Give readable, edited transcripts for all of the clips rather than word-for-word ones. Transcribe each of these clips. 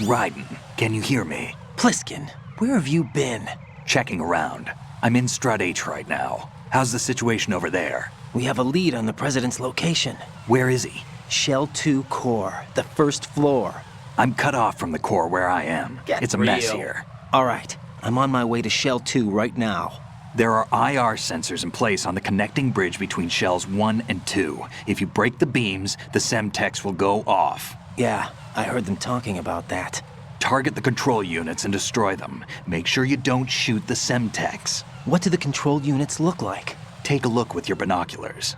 Raiden, can you hear me? Pliskin, where have you been? Checking around. I'm in Strut H right now. How's the situation over there? We have a lead on the President's location. Where is he? Shell 2 core, the first floor. I'm cut off from the core where I am. It's a mess here. All right, I'm on my way to Shell 2 right now. There are IR sensors in place on the connecting bridge between Shells 1 and 2. If you break the beams, the Semtex will go off. Yeah, I heard them talking about that. Target the control units and destroy them. Make sure you don't shoot the Semtex. What do the control units look like? Take a look with your binoculars.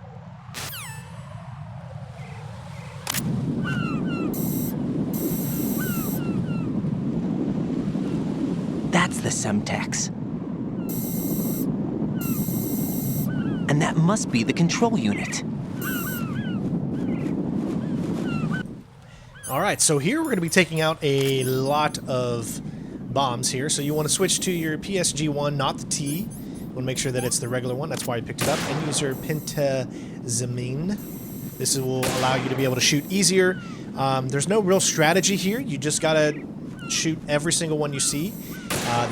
That's the Semtex. And that must be the control unit. All right, so here we're going to be taking out a lot of bombs here. So you want to switch to your PSG-1, not the T. You want to make sure that it's the regular one. That's why I picked it up. And use your pentazamine. This will allow you to be able to shoot easier. There's no real strategy here. You just got to shoot every single one you see.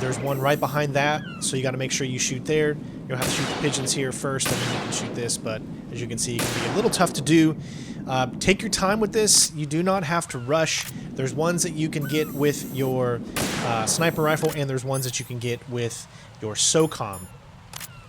There's one right behind that, so you got to make sure you shoot there. You'll have to shoot the pigeons here first, and then you can shoot this, but as you can see, it can be a little tough to do. Take your time with this. You do not have to rush. There's ones that you can get with your sniper rifle, and there's ones that you can get with your SOCOM.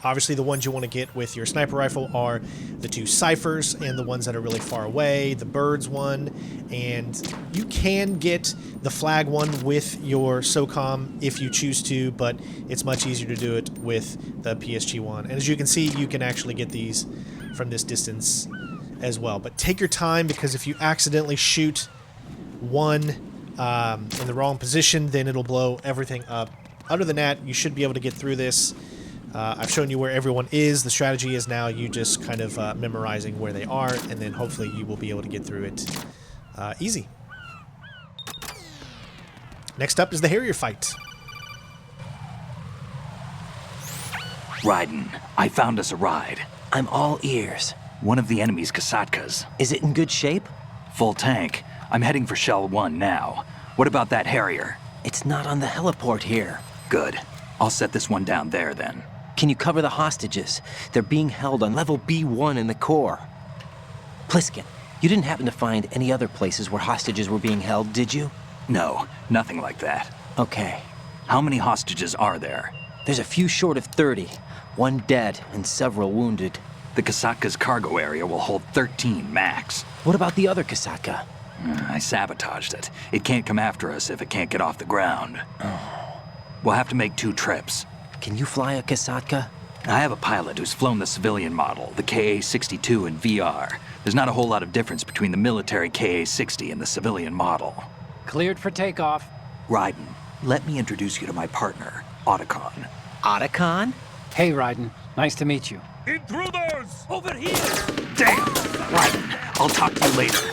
Obviously, the ones you want to get with your sniper rifle are the 2 ciphers and the ones that are really far away, the birds one, and you can get the flag one with your SOCOM if you choose to, but it's much easier to do it with the PSG one. And as you can see, you can actually get these from this distance as well. But take your time, because if you accidentally shoot one in the wrong position, then it'll blow everything up. Other than that, you should be able to get through this. I've shown you where everyone is. The strategy is now you just kind of memorizing where they are, and then hopefully you will be able to get through it easy. Next up is the Harrier Fight. Raiden, I found us a ride. I'm all ears. One of the enemy's Kasatkas. Is it in good shape? Full tank. I'm heading for Shell 1 now. What about that Harrier? It's not on the heliport here. Good. I'll set this one down there then. Can you cover the hostages? They're being held on level B1 in the core. Pliskin, you didn't happen to find any other places where hostages were being held, did you? No, nothing like that. Okay. How many hostages are there? There's a few short of 30. 1 dead and several wounded. The Kasatka's cargo area will hold 13 max. What about the other Kasatka? I sabotaged it. It can't come after us if it can't get off the ground. We'll have to make 2 trips. Can you fly a Kasatka? I have a pilot who's flown the civilian model, the KA-62 in VR. There's not a whole lot of difference between the military KA-60 and the civilian model. Cleared for takeoff. Raiden, let me introduce you to my partner, Otacon. Otacon? Hey, Raiden. Nice to meet you. Intruders! Over here! Damn! Raiden, I'll talk to you later.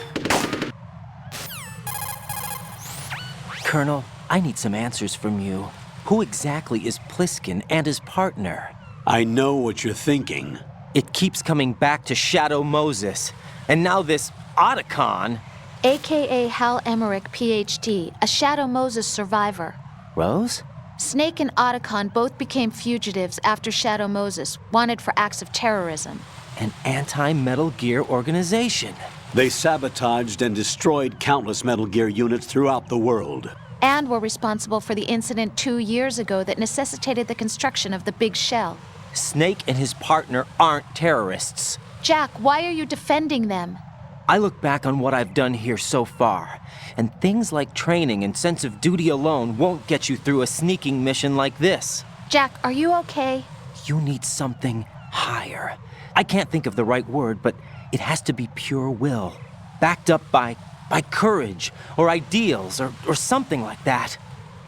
Colonel, I need some answers from you. Who exactly is Pliskin and his partner? I know what you're thinking. It keeps coming back to Shadow Moses. And now this Otacon. AKA Hal Emmerich, PhD, a Shadow Moses survivor. Rose? Snake and Otacon both became fugitives after Shadow Moses, wanted for acts of terrorism. An anti-Metal Gear organization. They sabotaged and destroyed countless Metal Gear units throughout the world. And were responsible for the incident 2 years ago that necessitated the construction of the Big Shell. Snake and his partner aren't terrorists. Jack, why are you defending them? I look back on what I've done here so far, and things like training and sense of duty alone won't get you through a sneaking mission like this. Jack, are you okay? You need something higher. I can't think of the right word, but it has to be pure will, backed up by courage or ideals or something like that.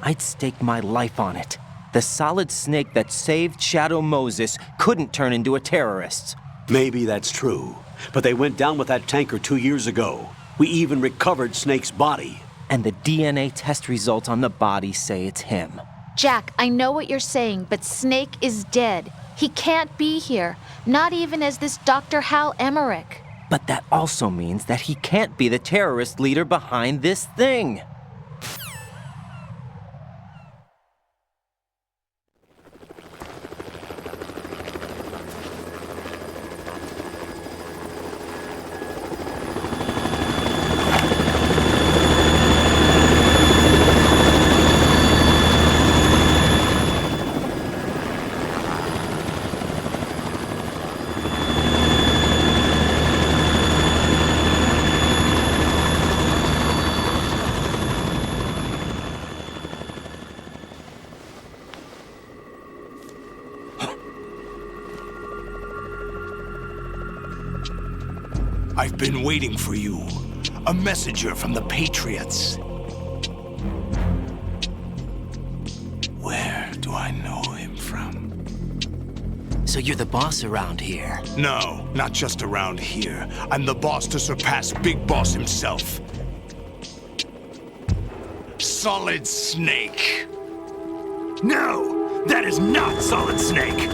I'd stake my life on it. The solid snake that saved Shadow Moses couldn't turn into a terrorist. Maybe that's true, but they went down with that tanker 2 years ago. We even recovered Snake's body. And the DNA test results on the body say it's him. Jack, I know what you're saying, but Snake is dead. He can't be here, not even as this Dr. Hal Emmerich. But that also means that he can't be the terrorist leader behind this thing. I've been waiting for you. A messenger from the Patriots. Where do I know him from? So you're the boss around here? No, not just around here. I'm the boss to surpass Big Boss himself. Solid Snake. No! That is not Solid Snake!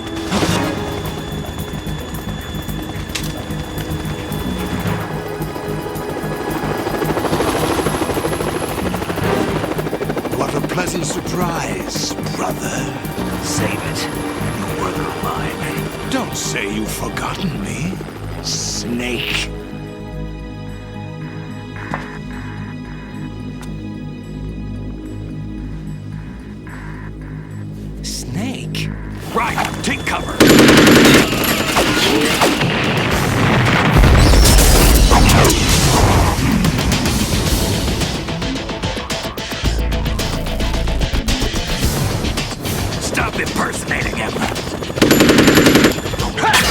What a pleasant surprise, brother. Save it. You were mine. Don't say you've forgotten me, Snake. Snake? Right, take cover! Stop impersonating him! Brother,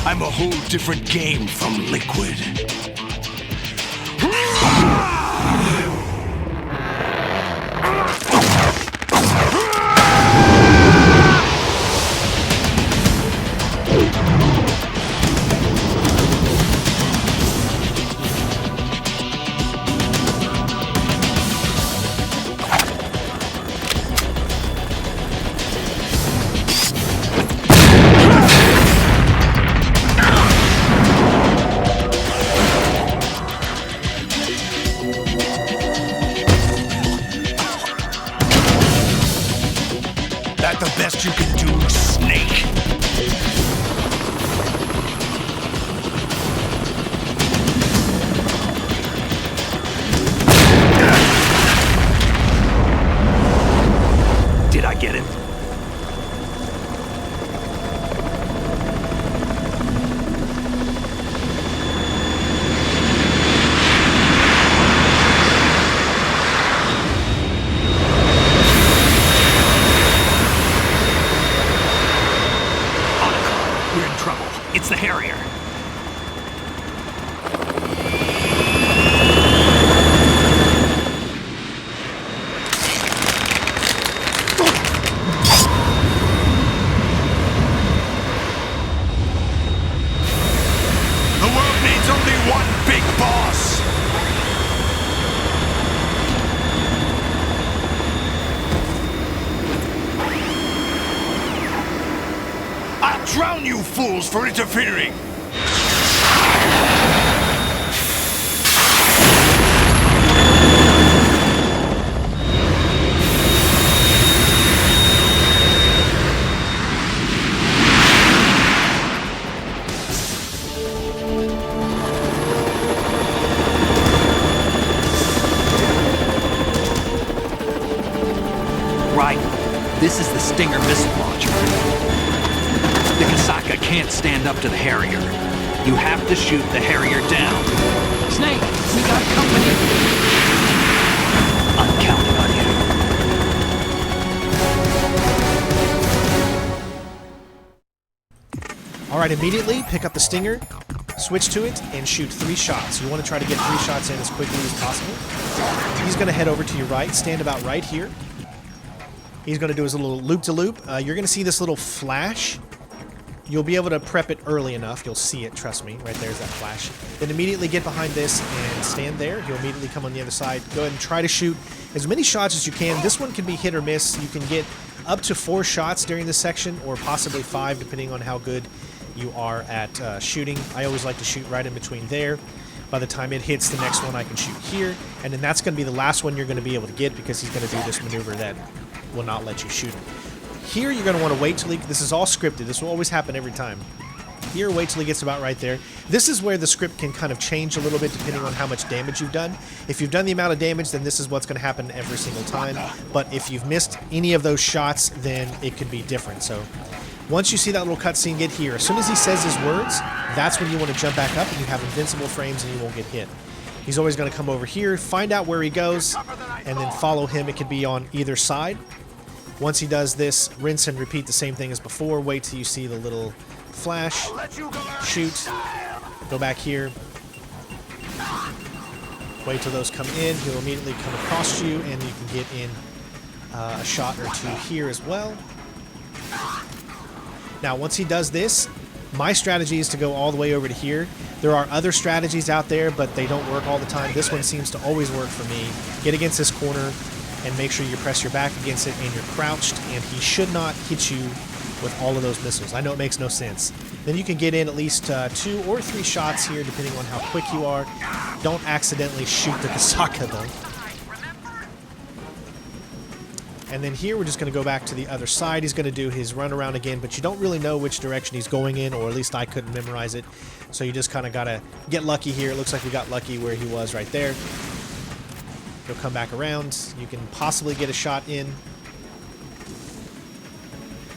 I'm a whole different game from Liquid. That the best you can do, Snake? Did I get it? We're in trouble. It's the Harrier. The world needs only one big boss. I'll drown you fools for interfering. Right. This is the Stinger missile launcher. The Kasaka can't stand up to the Harrier. You have to shoot the Harrier down. Snake, we got company. I'm counting on you. All right, immediately pick up the Stinger, switch to it, and shoot 3 shots. You want to try to get 3 shots in as quickly as possible. He's going to head over to your right, stand about right here. He's going to do his little loop-to-loop. You're going to see this little flash. You'll be able to prep it early enough. You'll see it, trust me. Right there's that flash. Then immediately get behind this and stand there. He'll immediately come on the other side. Go ahead and try to shoot as many shots as you can. This one can be hit or miss. You can get up to 4 shots during this section, or possibly 5, depending on how good you are at shooting. I always like to shoot right in between there. By the time it hits the next one, I can shoot here. And then that's going to be the last one you're going to be able to get, because he's going to do this maneuver that will not let you shoot him. Here, you're going to want to wait till he... This is all scripted. This will always happen every time. Here, wait till he gets about right there. This is where the script can kind of change a little bit depending on how much damage you've done. If you've done the amount of damage, then this is what's going to happen every single time. But if you've missed any of those shots, then it could be different. So once you see that little cutscene get here, as soon as he says his words, that's when you want to jump back up and you have invincible frames and you won't get hit. He's always going to come over here, find out where he goes, and then follow him. It could be on either side. Once he does this, rinse and repeat the same thing as before. Wait till you see the little flash, shoot, go back here, wait till those come in. He'll immediately come across you, and you can get in a shot or two here as well. Now, once he does this, my strategy is to go all the way over to here. There are other strategies out there, but they don't work all the time. This one seems to always work for me. Get against this corner and make sure you press your back against it and you're crouched, and he should not hit you with all of those missiles. I know it makes no sense. Then you can get in at least 2 or 3 shots here, depending on how quick you are. Don't accidentally shoot the Kasaka, though. And then here we're just going to go back to the other side. He's going to do his run around again, but you don't really know which direction he's going in, or at least I couldn't memorize it. So you just kind of got to get lucky here. It looks like we got lucky where he was right there. He'll come back around. You can possibly get a shot in.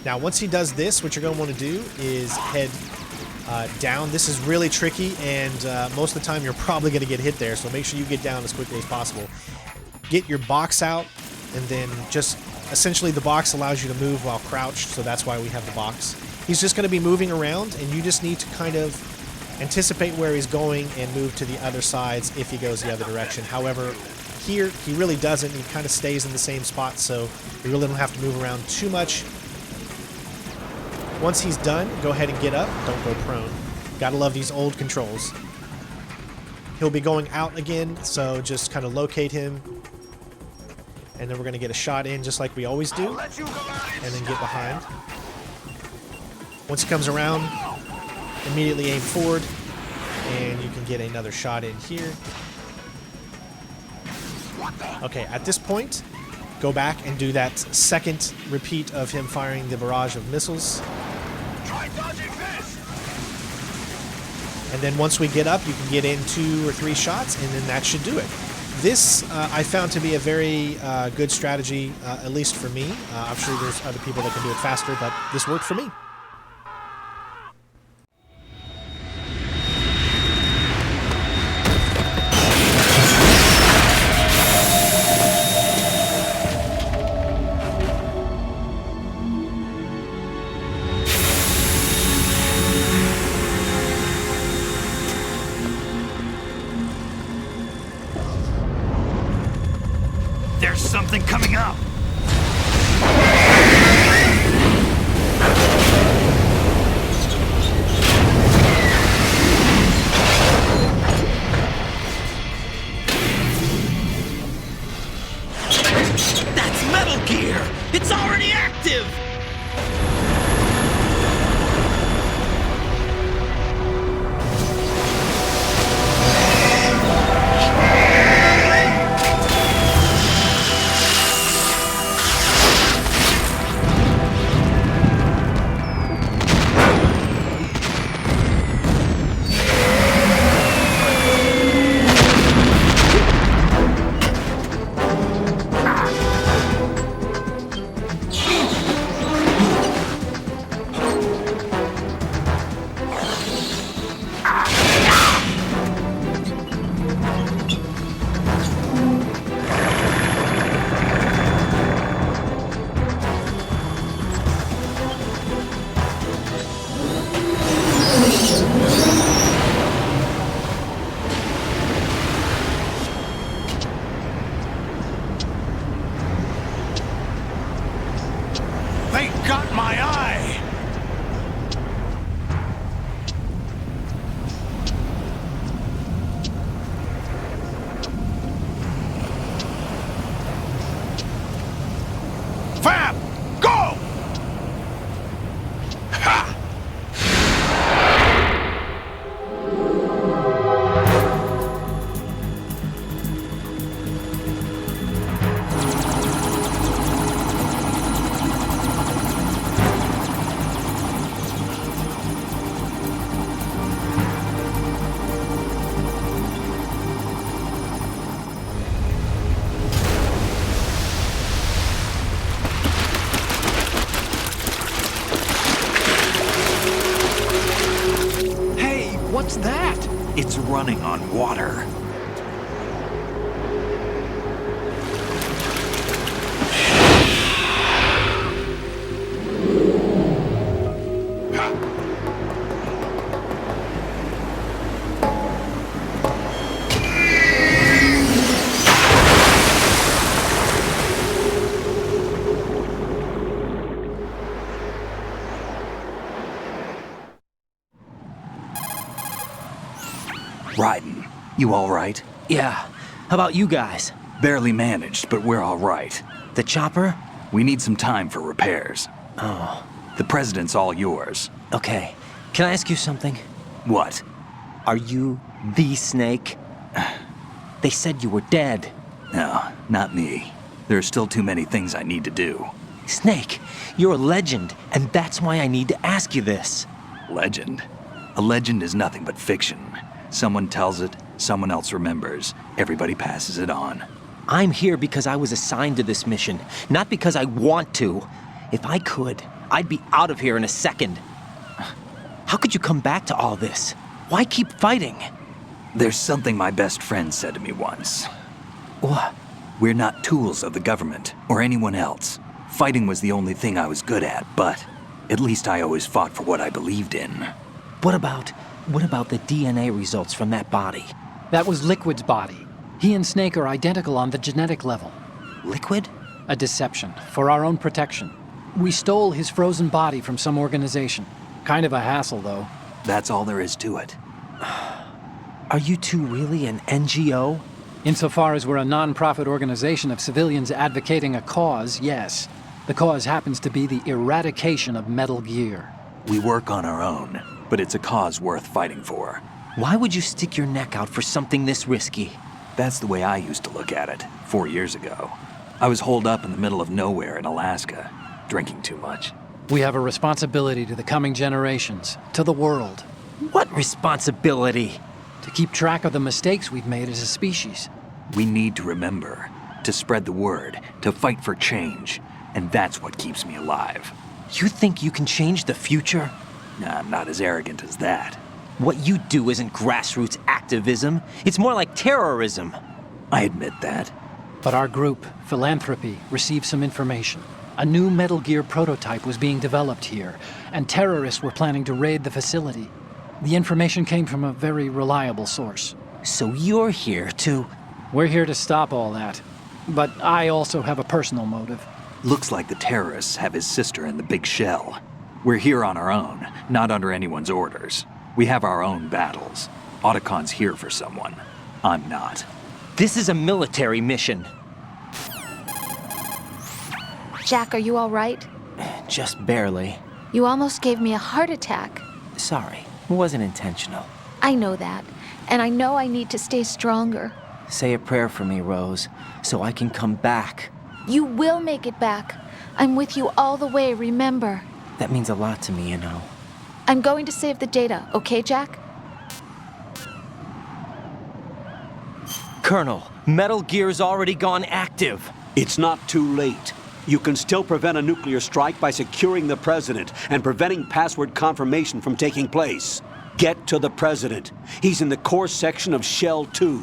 Now, once he does this, what you're going to want to do is head down. This is really tricky, and most of the time you're probably going to get hit there, so make sure you get down as quickly as possible. Get your box out, and then just essentially the box allows you to move while crouched, so that's why we have the box. He's just going to be moving around, and you just need to kind of anticipate where he's going and move to the other sides if he goes the other direction. However, here he really doesn't. He kind of stays in the same spot, so you really don't have to move around too much. Once he's done, go ahead and get up. Don't go prone. Gotta love these old controls. He'll be going out again, so just kind of locate him. And then we're going to get a shot in just like we always do. And then get behind. Once he comes around, immediately aim forward. And you can get another shot in here. Okay, at this point, go back and do that second repeat of him firing the barrage of missiles. And then once we get up, you can get in 2 or 3 shots, and then that should do it. This I found to be a very good strategy, at least for me. I'm sure there's other people that can do it faster, but this worked for me. There's something coming up! That's Metal Gear! It's already active! They got my eye! Fab! Go! Ha! Hey, what's that? It's running on water. You all right? Yeah. How about you guys? Barely managed, but we're all right. The chopper? We need some time for repairs. Oh, The president's all yours. okay. Can I ask you something? What? Are you the Snake? They said you were dead. No, not me. There are still too many things I need to do. Snake, you're a legend, and that's why I need to ask you this. Legend? A legend is nothing but fiction. Someone tells it, someone else remembers. Everybody passes it on. I'm here because I was assigned to this mission, not because I want to. If I could, I'd be out of here in a second. How could you come back to all this? Why keep fighting? There's something my best friend said to me once. What? We're not tools of the government or anyone else. Fighting was the only thing I was good at, but at least I always fought for what I believed in. What about the DNA results from that body? That was Liquid's body. He and Snake are identical on the genetic level. Liquid? A deception, for our own protection. We stole his frozen body from some organization. Kind of a hassle, though. That's all there is to it. Are you two really an NGO? Insofar as we're a non-profit organization of civilians advocating a cause, yes. The cause happens to be the eradication of Metal Gear. We work on our own, but it's a cause worth fighting for. Why would you stick your neck out for something this risky? That's the way I used to look at it 4 years ago. I was holed up in the middle of nowhere in Alaska, drinking too much. We have a responsibility to the coming generations, to the world, What responsibility? to keep track of the mistakes we've made as a species. We need to remember, to spread the word, to fight for change, and that's what keeps me alive. You think you can change the future? Nah, I'm not as arrogant as that. What you do isn't grassroots activism. It's more like terrorism. I admit that. But our group, Philanthropy, received some information. A new Metal Gear prototype was being developed here, and terrorists were planning to raid the facility. The information came from a very reliable source. So you're here to... We're here to stop all that. But I also have a personal motive. Looks like the terrorists have his sister in the big shell. We're here on our own, not under anyone's orders. We have our own battles. Otacon's here for someone. I'm not. This is a military mission. Jack, are you all right? Just barely. You almost gave me a heart attack. Sorry, it wasn't intentional. I know that, and I know I need to stay stronger. Say a prayer for me, Rose, so I can come back. You will make it back. I'm with you all the way, remember. That means a lot to me, you know. I'm going to save the data, okay, Jack? Colonel, Metal Gear's already gone active. It's not too late. You can still prevent a nuclear strike by securing the president and preventing password confirmation from taking place. Get to the president. He's in the core section of Shell 2.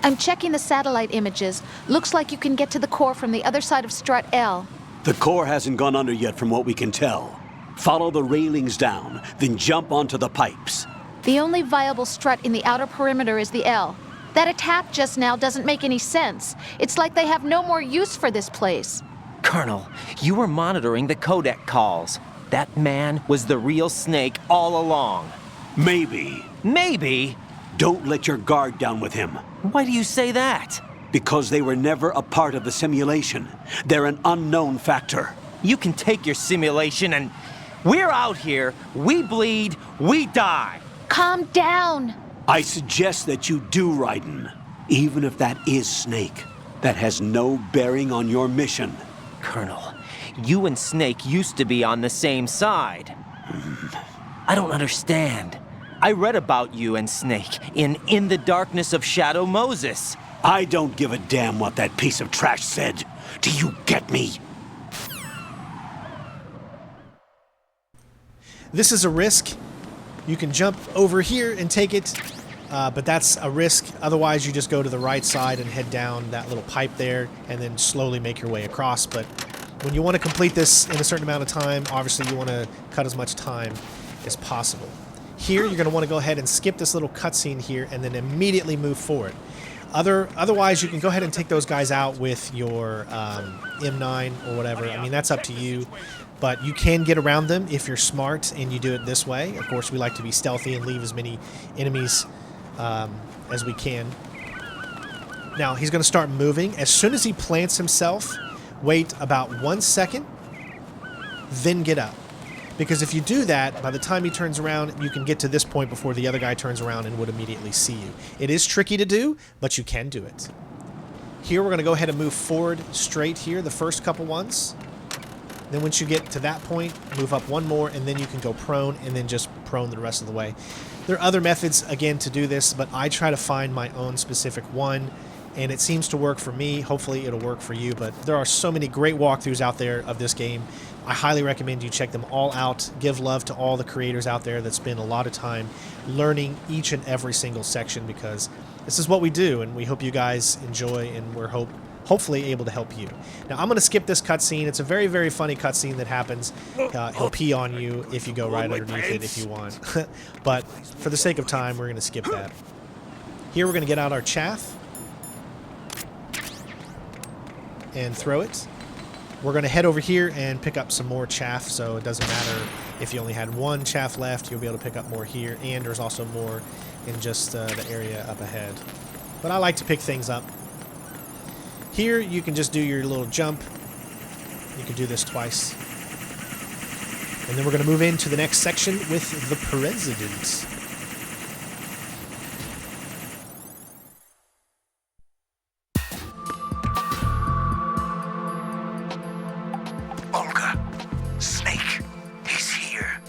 I'm checking the satellite images. Looks like you can get to the core from the other side of Strut L. The core hasn't gone under yet from what we can tell. Follow the railings down, then jump onto the pipes. The only viable strut in the outer perimeter is the L. That attack just now doesn't make any sense. It's like they have no more use for this place. Colonel, you were monitoring the codec calls. That man was the real Snake all along. Maybe. Maybe? Don't let your guard down with him. Why do you say that? Because they were never a part of the simulation. They're an unknown factor. You can take your simulation and... We're out here, we bleed, we die. Calm down. I suggest that you do, Raiden. Even if that is Snake. That has no bearing on your mission. Colonel, you and Snake used to be on the same side. I don't understand. I read about you and Snake in the Darkness of Shadow Moses. I don't give a damn what that piece of trash said. Do you get me? This is a risk. You can jump over here and take it, but that's a risk. Otherwise, you just go to the right side and head down that little pipe there and then slowly make your way across. But when you want to complete this in a certain amount of time, obviously you want to cut as much time as possible. Here, you're going to want to go ahead and skip this little cutscene here and then immediately move forward. Otherwise, you can go ahead and take those guys out with your M9 or whatever. I mean, that's up to you. But you can get around them if you're smart and you do it this way. Of course, we like to be stealthy and leave as many enemies as we can. Now, he's going to start moving. As soon as he plants himself, wait about 1 second, then get up. Because if you do that, by the time he turns around, you can get to this point before the other guy turns around and would immediately see you. It is tricky to do, but you can do it. Here, we're going to go ahead and move forward straight here, the first couple ones. Then once you get to that point, move up one more, and then you can go prone, and then just prone the rest of the way. There are other methods, again, to do this, but I try to find my own specific one, and it seems to work for me. Hopefully it'll work for you, but there are so many great walkthroughs out there of this game. I highly recommend you check them all out. Give love to all the creators out there that spend a lot of time learning each and every single section, because this is what we do, and we hope you guys enjoy, and we're hopefully able to help you. Now, I'm going to skip this cutscene. It's a very, very funny cutscene that happens. He'll pee on you if you go right underneath it if you want. But for the sake of time, we're going to skip that. Here, we're going to get out our chaff and throw it. We're going to head over here and pick up some more chaff, so it doesn't matter if you only had one chaff left. You'll be able to pick up more here, and there's also more in just the area up ahead. But I like to pick things up. Here, you can just do your little jump. You can do this twice. And then we're going to move into the next section with the President. Olga, Snake, he's here.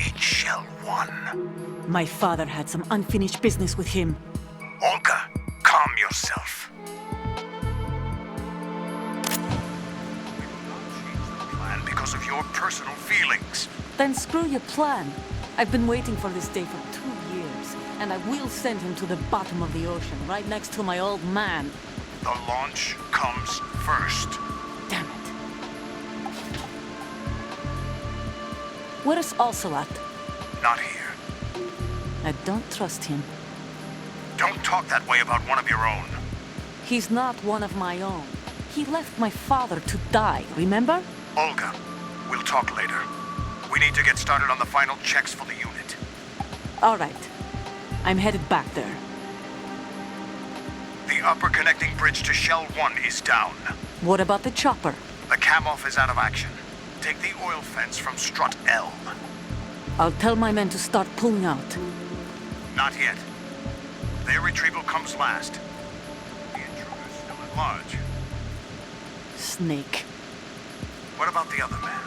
In Shell 1. My father had some unfinished business with him. Olga, calm yourself. Plan because of your personal feelings. Then screw your plan. I've been waiting for this day for 2 years, and I will send him to the bottom of the ocean, right next to my old man. The launch comes first. Damn it. Where's Ocelot? Not here. I don't trust him. Don't talk that way about one of your own. He's not one of my own. He left my father to die, remember? Olga, we'll talk later. We need to get started on the final checks for the unit. All right. I'm headed back there. The upper connecting bridge to Shell 1 is down. What about the chopper? The cam-off is out of action. Take the oil fence from strut L. I'll tell my men to start pulling out. Not yet. Their retrieval comes last. The intruder's still at large. Snake. What about the other man?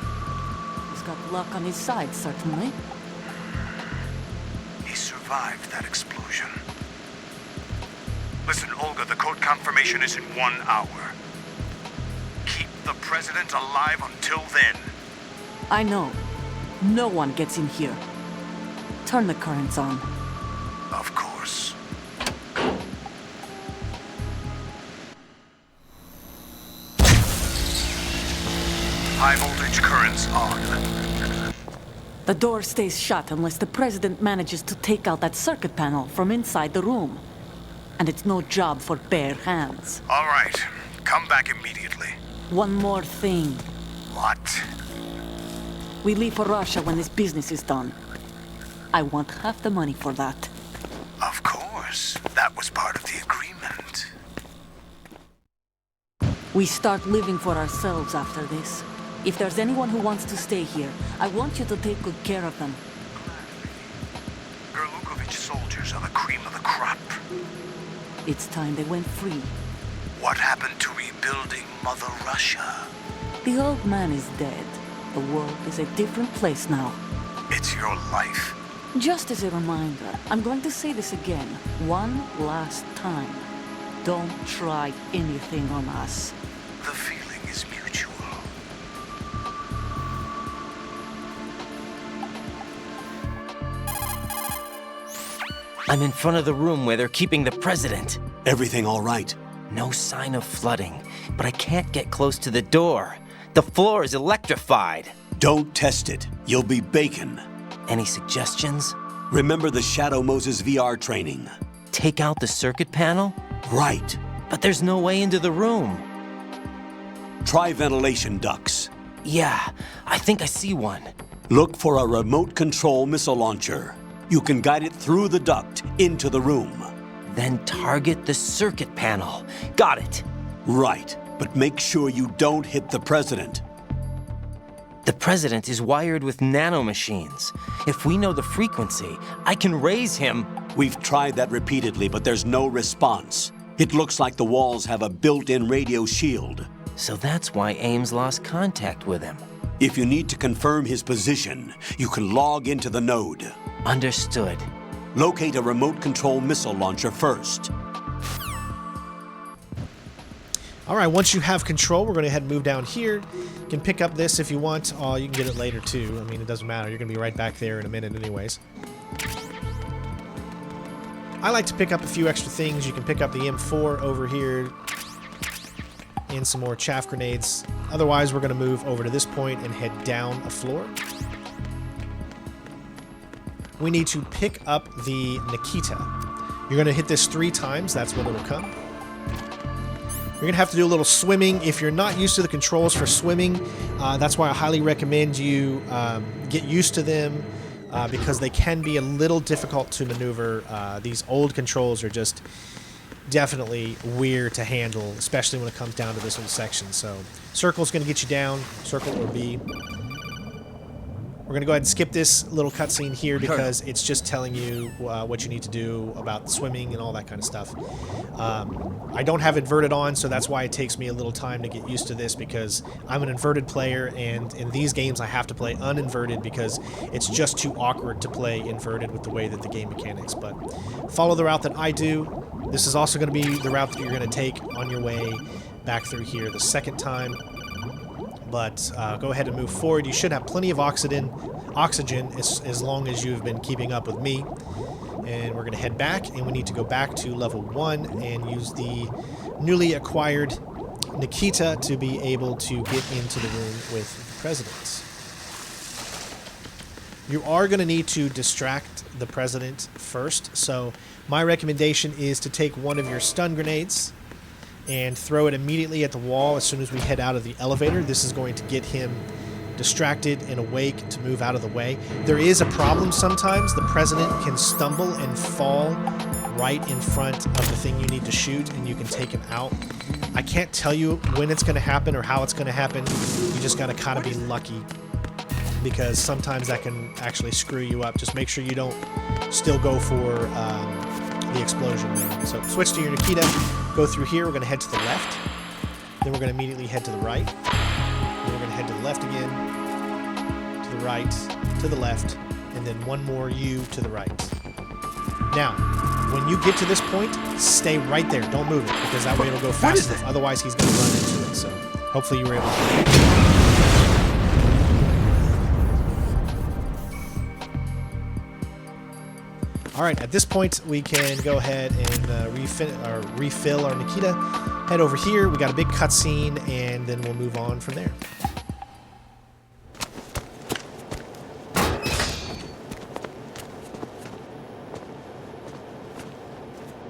He's got luck on his side, certainly. He survived that explosion. Listen, Olga, the code confirmation is in 1 hour. Keep the President alive until then. I know. No one gets in here. Turn the currents on. Of course. High voltage currents on. The door stays shut unless the President manages to take out that circuit panel from inside the room. And it's no job for bare hands. All right. Come back immediately. One more thing. What? We leave for Russia when this business is done. I want half the money for that. Of course. That was part of the agreement. We start living for ourselves after this. If there's anyone who wants to stay here, I want you to take good care of them. Gerlukovich soldiers are the cream of the crop. It's time they went free. What happened to rebuilding Mother Russia? The old man is dead. The world is a different place now. It's your life. Just as a reminder, I'm going to say this again, one last time. Don't try anything on us. The feeling is mutual. I'm in front of the room where they're keeping the President. Everything all right? No sign of flooding, but I can't get close to the door. The floor is electrified. Don't test it. You'll be bacon. Any suggestions? Remember the Shadow Moses VR training. Take out the circuit panel? Right. But there's no way into the room. Try ventilation ducts. Yeah, I think I see one. Look for a remote control missile launcher. You can guide it through the duct into the room. Then target the circuit panel. Got it. Right, but make sure you don't hit the president. The president is wired with nanomachines. If we know the frequency, I can raise him. We've tried that repeatedly, but there's no response. It looks like the walls have a built-in radio shield. So that's why Ames lost contact with him. If you need to confirm his position, you can log into the node. Understood. Locate a remote control missile launcher first. All right, once you have control, we're going to head and move down here. You can pick up this if you want. Oh, you can get it later, too. I mean, it doesn't matter. You're going to be right back there in a minute anyways. I like to pick up a few extra things. You can pick up the M4 over here and some more chaff grenades. Otherwise, we're going to move over to this point and head down a floor. We need to pick up the Nikita. You're going to hit this 3 times. That's when it'll come. You're going to have to do a little swimming. If you're not used to the controls for swimming, that's why I highly recommend you get used to them because they can be a little difficult to maneuver. These old controls are just definitely weird to handle, especially when it comes down to this little section. So circle's going to get you down, circle or B. We're going to go ahead and skip this little cutscene here because it's just telling you what you need to do about swimming and all that kind of stuff. I don't have inverted on, so that's why it takes me a little time to get used to this because I'm an inverted player, and in these games I have to play uninverted because it's just too awkward to play inverted with the way that the game mechanics. But follow the route that I do. This is also going to be the route that you're going to take on your way back through here the second time. But go ahead and move forward. You should have plenty of oxygen as long as you've been keeping up with me. And we're going to head back, and we need to go back to level 1 and use the newly acquired Nikita to be able to get into the room with the president. You are going to need to distract the president first, so my recommendation is to take one of your stun grenades and throw it immediately at the wall as soon as we head out of the elevator. This is going to get him distracted and awake to move out of the way. There is a problem sometimes. The president can stumble and fall right in front of the thing you need to shoot, and you can take him out. I can't tell you when it's going to happen or how it's going to happen. You just got to kind of be lucky because sometimes that can actually screw you up. Just make sure you don't still go for the explosion there. So switch to your Nikita, go through here. We're going to head to the left. Then we're going to immediately head to the right. Then we're going to head to the left again, to the right, to the left, and then one more U to the right. Now, when you get to this point, stay right there. Don't move it, because that way it'll go fast enough. Otherwise, he's going to run into it. So hopefully you were able to. All right, at this point, we can go ahead and refill our Nikita. Head over here. We got a big cutscene, and then we'll move on from there.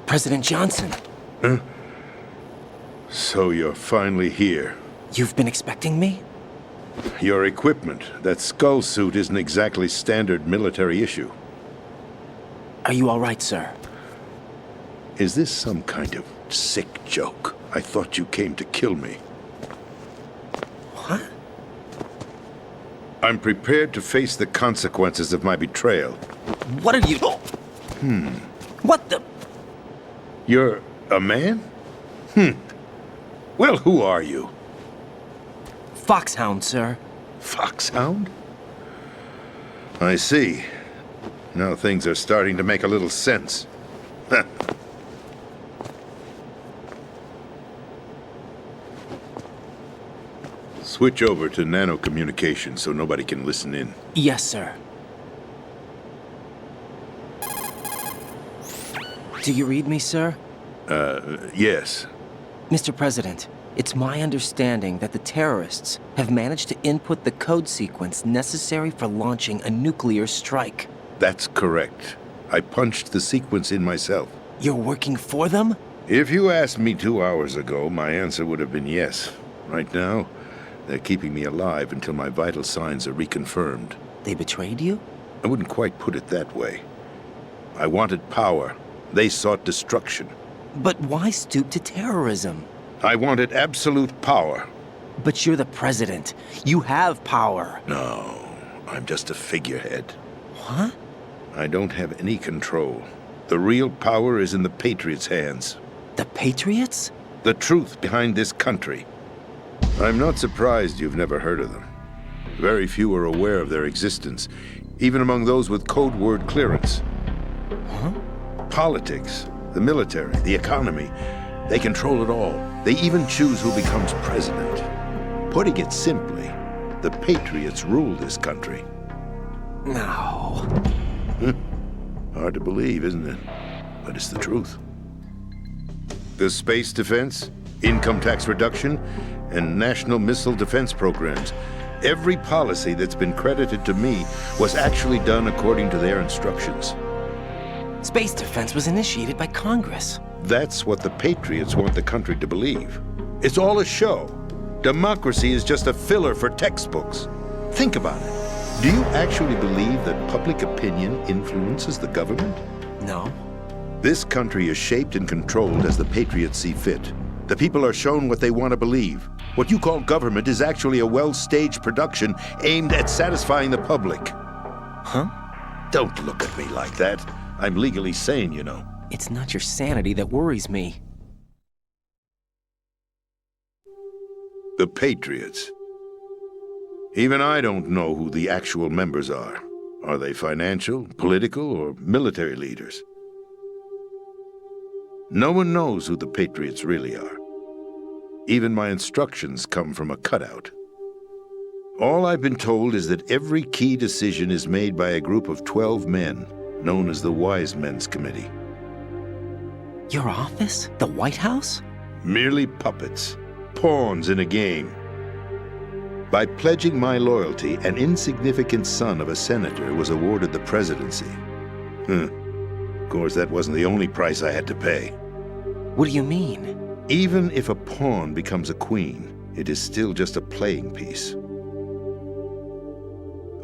President Johnson. Huh? So you're finally here. You've been expecting me? Your equipment, that skull suit, isn't exactly standard military issue. Are you all right, sir? Is this some kind of sick joke? I thought you came to kill me. What? I'm prepared to face the consequences of my betrayal. What are you... What the... You're a man? Well, who are you? Foxhound, sir. Foxhound? I see. Now things are starting to make a little sense. Switch over to nano-communication so nobody can listen in. Yes, sir. Do you read me, sir? Yes. Mr. President, it's my understanding that the terrorists have managed to input the code sequence necessary for launching a nuclear strike. That's correct. I punched the sequence in myself. You're working for them? If you asked me 2 hours ago, my answer would have been yes. Right now, they're keeping me alive until my vital signs are reconfirmed. They betrayed you? I wouldn't quite put it that way. I wanted power. They sought destruction. But why stoop to terrorism? I wanted absolute power. But you're the president. You have power. No, I'm just a figurehead. What? I don't have any control. The real power is in the Patriots' hands. The Patriots? The truth behind this country. I'm not surprised you've never heard of them. Very few are aware of their existence, even among those with code word clearance. Huh? Politics, the military, the economy, they control it all. They even choose who becomes president. Putting it simply, the Patriots rule this country. No. Hard to believe, isn't it? But it's the truth. The space defense, income tax reduction, and national missile defense programs. Every policy that's been credited to me was actually done according to their instructions. Space defense was initiated by Congress. That's what the Patriots want the country to believe. It's all a show. Democracy is just a filler for textbooks. Think about it. Do you actually believe that public opinion influences the government? No. This country is shaped and controlled as the Patriots see fit. The people are shown what they want to believe. What you call government is actually a well-staged production aimed at satisfying the public. Huh? Don't look at me like that. I'm legally sane, you know. It's not your sanity that worries me. The Patriots. Even I don't know who the actual members are. Are they financial, political, or military leaders? No one knows who the Patriots really are. Even my instructions come from a cutout. All I've been told is that every key decision is made by a group of 12 men, known as the Wise Men's Committee. Your office? The White House? Merely puppets, pawns in a game. By pledging my loyalty, an insignificant son of a senator was awarded the presidency. Of course, that wasn't the only price I had to pay. What do you mean? Even if a pawn becomes a queen, it is still just a playing piece.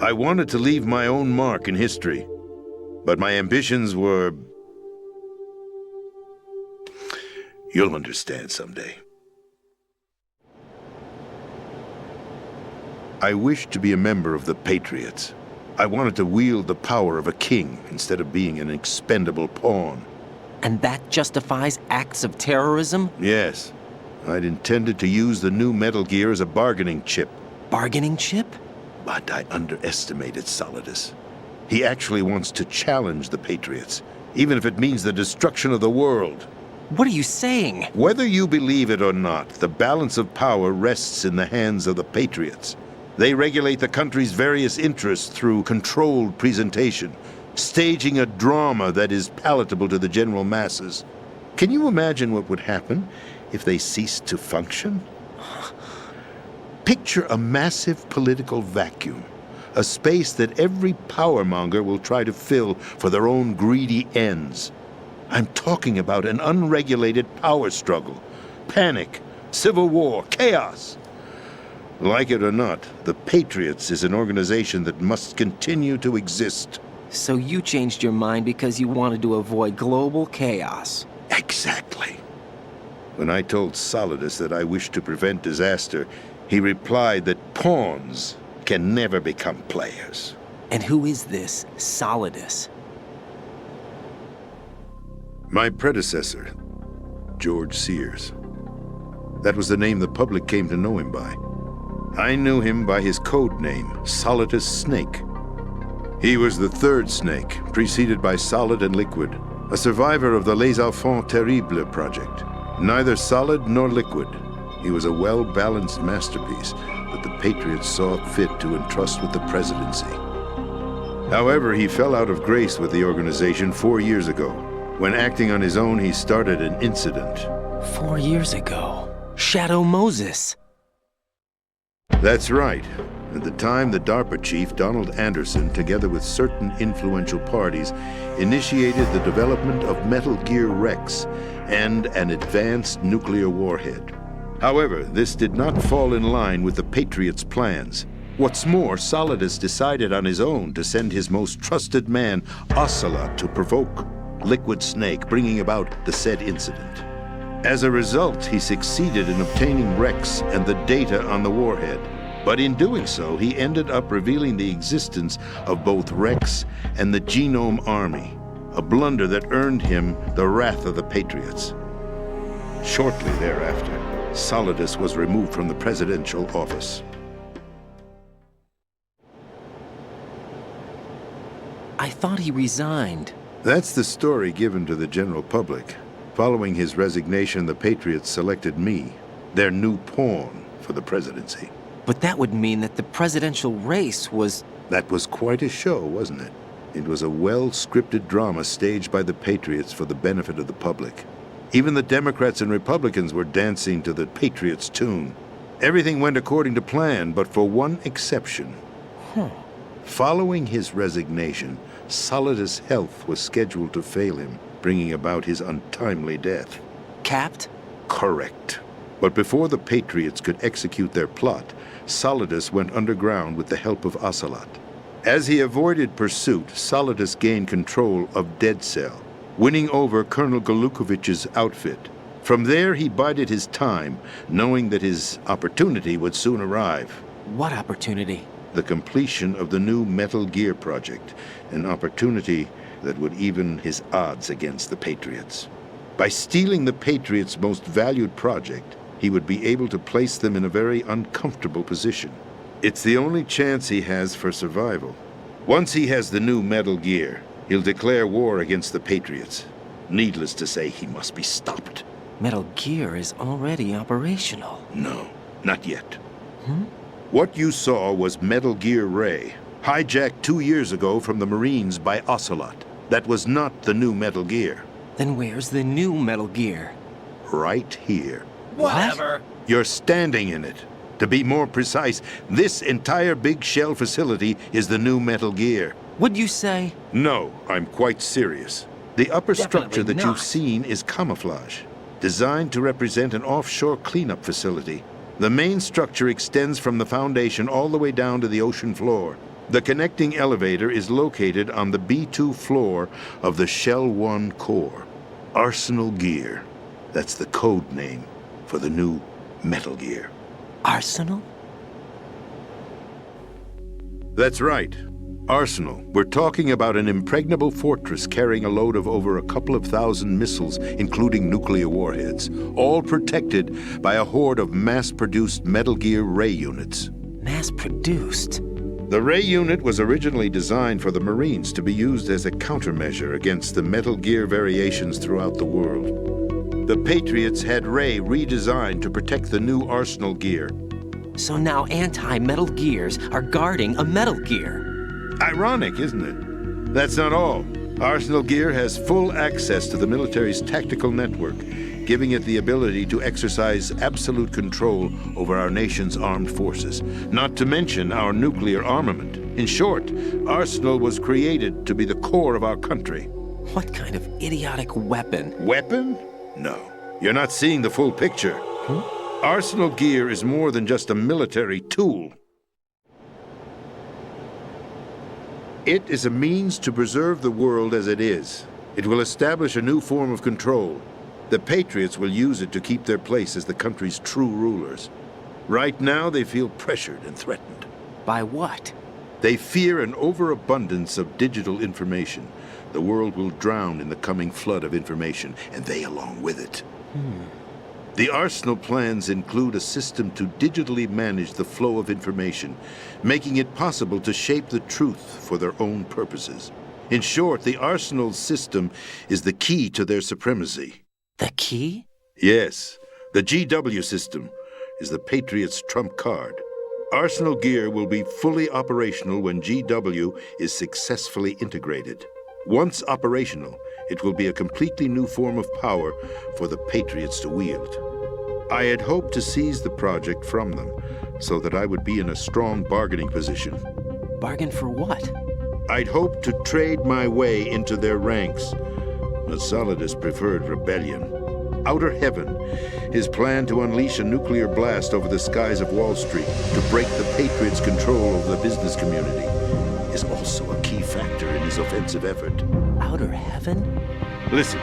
I wanted to leave my own mark in history, but my ambitions were... You'll understand someday. I wished to be a member of the Patriots. I wanted to wield the power of a king instead of being an expendable pawn. And that justifies acts of terrorism? Yes. I'd intended to use the new Metal Gear as a bargaining chip. Bargaining chip? But I underestimated Solidus. He actually wants to challenge the Patriots, even if it means the destruction of the world. What are you saying? Whether you believe it or not, the balance of power rests in the hands of the Patriots. They regulate the country's various interests through controlled presentation, staging a drama that is palatable to the general masses. Can you imagine what would happen if they ceased to function? Picture a massive political vacuum, a space that every powermonger will try to fill for their own greedy ends. I'm talking about an unregulated power struggle, panic, civil war, chaos. Like it or not, the Patriots is an organization that must continue to exist. So you changed your mind because you wanted to avoid global chaos. Exactly. When I told Solidus that I wished to prevent disaster, he replied that pawns can never become players. And who is this Solidus? My predecessor, George Sears. That was the name the public came to know him by. I knew him by his code name, Solidus Snake. He was the third snake, preceded by Solid and Liquid, a survivor of the Les Enfants Terribles project. Neither solid nor liquid, he was a well-balanced masterpiece that the Patriots saw fit to entrust with the presidency. However, he fell out of grace with the organization 4 years ago. When acting on his own, he started an incident. 4 years ago? Shadow Moses. That's right. At the time, the DARPA chief, Donald Anderson, together with certain influential parties, initiated the development of Metal Gear Rex and an advanced nuclear warhead. However, this did not fall in line with the Patriots' plans. What's more, Solidus decided on his own to send his most trusted man, Ocelot, to provoke Liquid Snake, bringing about the said incident. As a result, he succeeded in obtaining Rex and the data on the warhead. But in doing so, he ended up revealing the existence of both Rex and the Genome Army, a blunder that earned him the wrath of the Patriots. Shortly thereafter, Solidus was removed from the presidential office. I thought he resigned. That's the story given to the general public. Following his resignation, the Patriots selected me, their new pawn, for the presidency. But that would mean that the presidential race was... That was quite a show, wasn't it? It was a well-scripted drama staged by the Patriots for the benefit of the public. Even the Democrats and Republicans were dancing to the Patriots' tune. Everything went according to plan, but for one exception. Following his resignation, Solidus' health was scheduled to fail him, bringing about his untimely death. Capped? Correct. But before the Patriots could execute their plot, Solidus went underground with the help of Ocelot. As he avoided pursuit, Solidus gained control of Dead Cell, winning over Colonel Golukovich's outfit. From there, he bided his time, knowing that his opportunity would soon arrive. What opportunity? The completion of the new Metal Gear project, an opportunity that would even his odds against the Patriots. By stealing the Patriots' most valued project, he would be able to place them in a very uncomfortable position. It's the only chance he has for survival. Once he has the new Metal Gear, he'll declare war against the Patriots. Needless to say, he must be stopped. Metal Gear is already operational. No, not yet. What you saw was Metal Gear Ray, hijacked 2 years ago from the Marines by Ocelot. That was not the new Metal Gear. Then where's the new Metal Gear? Right here. Whatever. You're standing in it. To be more precise, this entire big shell facility is the new Metal Gear. Would you say? No, I'm quite serious. The upper structure Definitely that not. you've seen is camouflage, designed to represent an offshore cleanup facility. The main structure extends from the foundation all the way down to the ocean floor. The connecting elevator is located on the B2 floor of the Shell 1 core. Arsenal Gear. That's the code name for the new Metal Gear. Arsenal? That's right. Arsenal. We're talking about an impregnable fortress carrying a load of over a couple of thousand missiles, including nuclear warheads, all protected by a horde of mass-produced Metal Gear Ray units. Mass-produced? The Ray unit was originally designed for the Marines to be used as a countermeasure against the Metal Gear variations throughout the world. The Patriots had Ray redesigned to protect the new Arsenal Gear. So now anti-Metal Gears are guarding a Metal Gear. Ironic, isn't it? That's not all. Arsenal Gear has full access to the military's tactical network, giving it the ability to exercise absolute control over our nation's armed forces, not to mention our nuclear armament. In short, Arsenal was created to be the core of our country. What kind of idiotic weapon? Weapon? No. You're not seeing the full picture. Arsenal Gear is more than just a military tool. It is a means to preserve the world as it is. It will establish a new form of control. The Patriots will use it to keep their place as the country's true rulers. Right now, they feel pressured and threatened. By what? They fear an overabundance of digital information. The world will drown in the coming flood of information, and they along with it. The Arsenal plans include a system to digitally manage the flow of information, making it possible to shape the truth for their own purposes. In short, the Arsenal system is the key to their supremacy. The key? Yes, the GW system is the Patriots' trump card. Arsenal Gear will be fully operational when GW is successfully integrated. Once operational, it will be a completely new form of power for the Patriots to wield. I had hoped to seize the project from them, so that I would be in a strong bargaining position. Bargain for what? I'd hoped to trade my way into their ranks, but Solidus preferred rebellion. outer heaven. His plan to unleash a nuclear blast over the skies of Wall Street to break the Patriots' control over the business community is also a key factor in his offensive effort. Outer heaven? Listen,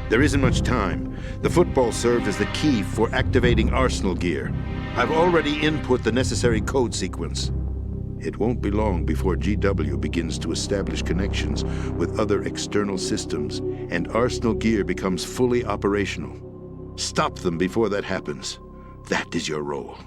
there isn't much time. The football served as the key for activating Arsenal gear. I've already input the necessary code sequence. It won't be long before GW begins to establish connections with other external systems, and Arsenal gear becomes fully operational. Stop them before that happens. That is your role.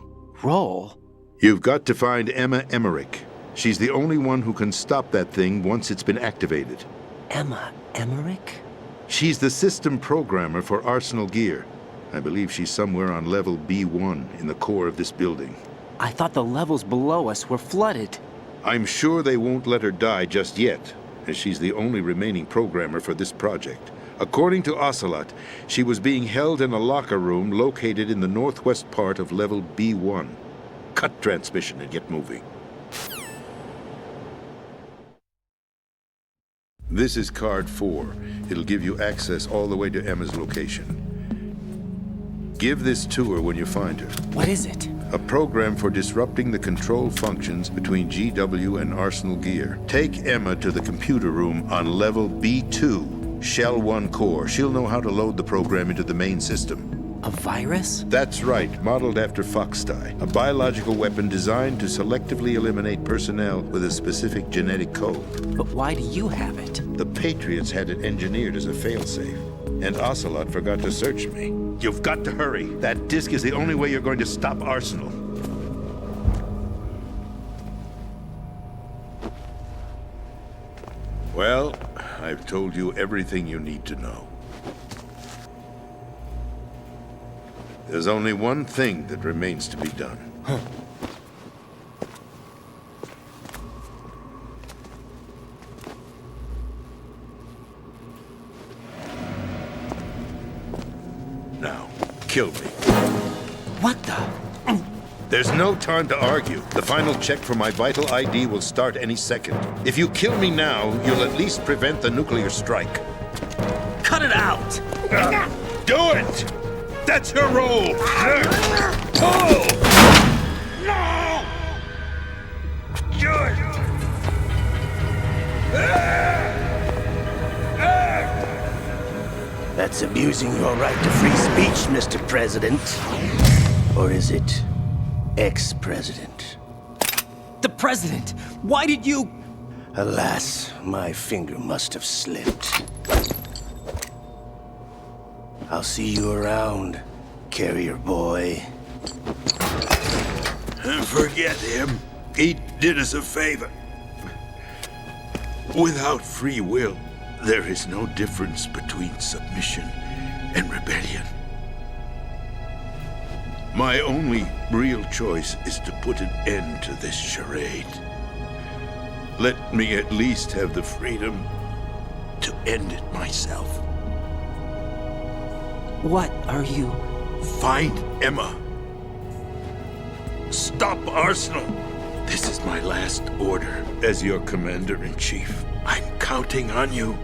Role? You've got to find Emma Emmerich. She's the only one who can stop that thing once it's been activated. Emma Emmerich? She's the system programmer for Arsenal gear. I believe she's somewhere on level B1 in the core of this building. I thought the levels below us were flooded. I'm sure they won't let her die just yet, as she's the only remaining programmer for this project. According to Ocelot, she was being held in a locker room located in the northwest part of level B1. Cut transmission and get moving. This is card 4. It'll give you access all the way to Emma's location. Give this to her when you find her. What is it? A program for disrupting the control functions between GW and Arsenal gear. Take Emma to the computer room on level B2, Shell 1 core. She'll know how to load the program into the main system. A virus? That's right, modeled after Foxdie, a biological weapon designed to selectively eliminate personnel with a specific genetic code. But why do you have it? The Patriots had it engineered as a failsafe, and Ocelot forgot to search me. You've got to hurry. That disk is the only way you're going to stop Arsenal. Well, I've told you everything you need to know. There's only one thing that remains to be done. Now, kill me. What the? There's no time to argue. The final check for my vital ID will start any second. If you kill me now, you'll at least prevent the nuclear strike. Cut it out! Do it! That's her role! Pull! No! Good! That's abusing your right to free speech, Mr. President. Or is it ex-president? The president! Why did you... Alas, my finger must have slipped. I'll see you around, carrier boy. Forget him. He did us a favor. Without free will, there is no difference between submission and rebellion. My only real choice is to put an end to this charade. Let me at least have the freedom to end it myself. What are you... Find Emma. Stop Arsenal. This is my last order as your commander-in-chief. I'm counting on you.